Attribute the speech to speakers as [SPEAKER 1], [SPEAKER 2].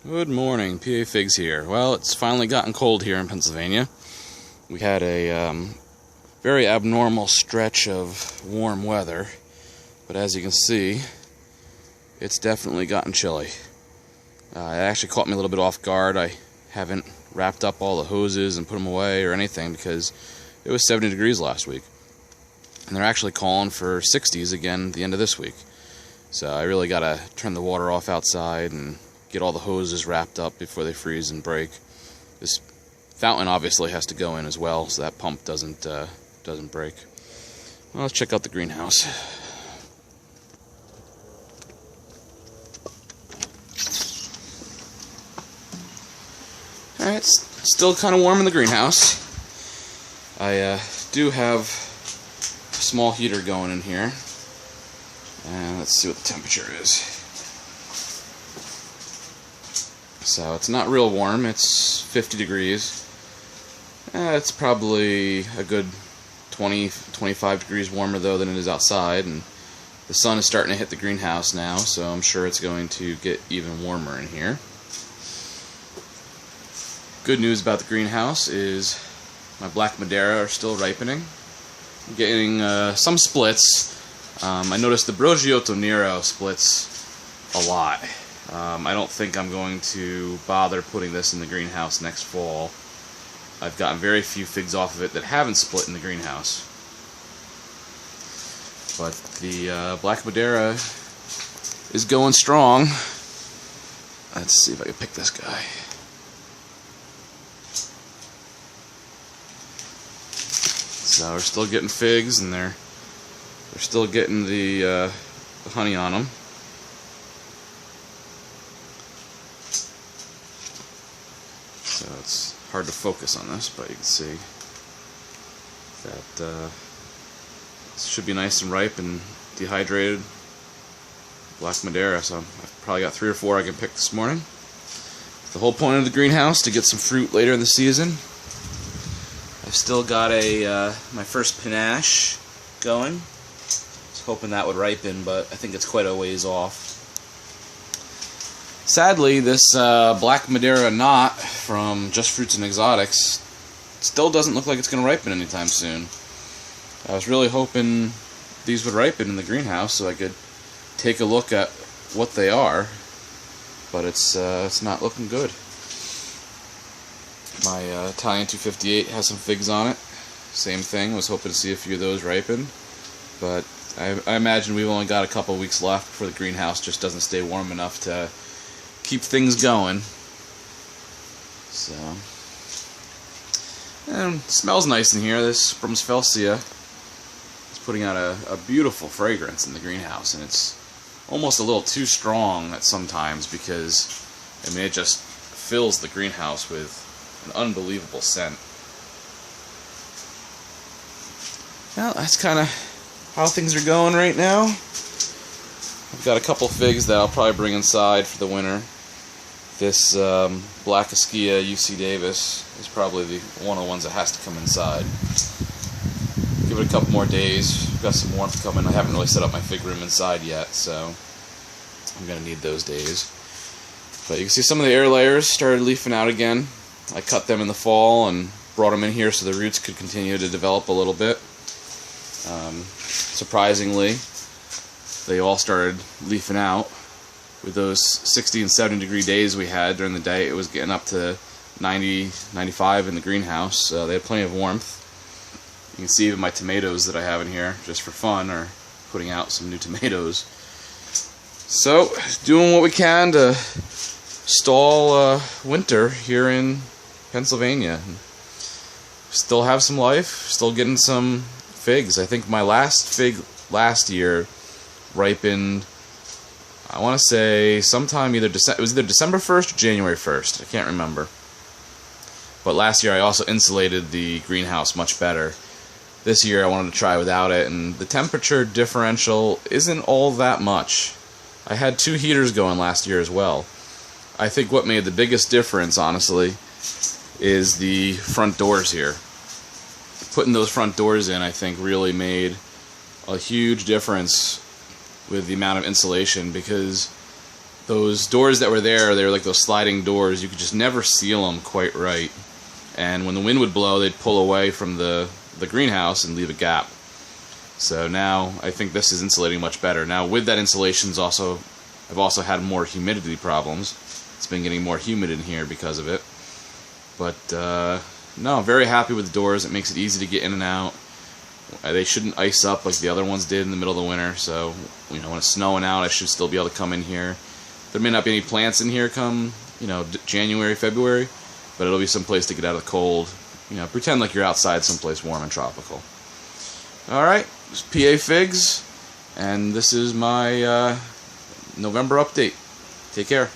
[SPEAKER 1] Good morning, PA Figs here. Well, it's finally gotten cold here in Pennsylvania. We had a very abnormal stretch of warm weather, but as you can see, it's definitely gotten chilly. It actually caught me a little bit off guard. I haven't wrapped up all the hoses and put them away or anything because it was 70 degrees last week. And they're actually calling for 60s again at the end of this week. So I really got to turn the water off outside and get all the hoses wrapped up before they freeze and break. This fountain obviously has to go in as well, so that pump doesn't break. Well, let's check out the greenhouse. Alright, it's still kind of warm in the greenhouse. I do have a small heater going in here. And let's see what the temperature is. So it's not real warm, it's 50 degrees. It's probably a good 20-25 degrees warmer though than it is outside, and the sun is starting to hit the greenhouse now, so I'm sure it's going to get even warmer in here. Good news about the greenhouse is my Black Madeira are still ripening. I'm getting some splits. I noticed the Brogiotto Nero splits a lot. I don't think I'm going to bother putting this in the greenhouse next fall. I've gotten very few figs off of it that haven't split in the greenhouse. But the Black Madeira is going strong. Let's see if I can pick this guy. So we're still getting figs, and they're still getting the honey on them. So it's hard to focus on this, but you can see that this should be nice and ripe and dehydrated Black Madeira. So I've probably got 3 or 4 I can pick this morning. The whole point of the greenhouse to get some fruit later in the season. I've still got my first panache going. I was hoping that would ripen, but I think it's quite a ways off. Sadly, this Black Madeira knot from Just Fruits and Exotics still doesn't look like it's going to ripen anytime soon. I was really hoping these would ripen in the greenhouse so I could take a look at what they are, but it's not looking good. My Italian 258 has some figs on it. Same thing, was hoping to see a few of those ripen, but I imagine we've only got a couple weeks left before the greenhouse just doesn't stay warm enough to keep things going. So, and it smells nice in here. This Bromsfelsia is putting out a beautiful fragrance in the greenhouse, and it's almost a little too strong at sometimes because, I mean, it just fills the greenhouse with an unbelievable scent. Well, that's kind of how things are going right now. I've got a couple figs that I'll probably bring inside for the winter. This Black Esquia UC Davis is probably one of the ones that has to come inside. Give it a couple more days. We've got some warmth coming. I haven't really set up my fig room inside yet, so I'm going to need those days. But you can see some of the air layers started leafing out again. I cut them in the fall and brought them in here so the roots could continue to develop a little bit. Surprisingly, they all started leafing out. With those 60 and 70 degree days we had during the day, it was getting up to 90, 95 in the greenhouse. They had plenty of warmth. You can see even my tomatoes that I have in here, just for fun, are putting out some new tomatoes. So, doing what we can to stall winter here in Pennsylvania. Still have some life, still getting some figs. I think my last fig last year ripened, I want to say sometime it was either December 1st or January 1st. I can't remember. But last year I also insulated the greenhouse much better. This year I wanted to try without it, and the temperature differential isn't all that much. I had 2 heaters going last year as well. I think what made the biggest difference, honestly, is the front doors here. Putting those front doors in, I think, really made a huge difference with the amount of insulation, because those doors that were there, they were like those sliding doors. You could just never seal them quite right. And when the wind would blow, they'd pull away from the greenhouse and leave a gap. So now I think this is insulating much better. Now with that insulation, I've also had more humidity problems. It's been getting more humid in here because of it. But no, I'm very happy with the doors. It makes it easy to get in and out. They shouldn't ice up like the other ones did in the middle of the winter. So when it's snowing out, I should still be able to come in here. There may not be any plants in here come January, February, but it'll be some place to get out of the cold. Pretend like you're outside someplace warm and tropical. Alright, this is PA Figs, and this is my November update. Take care.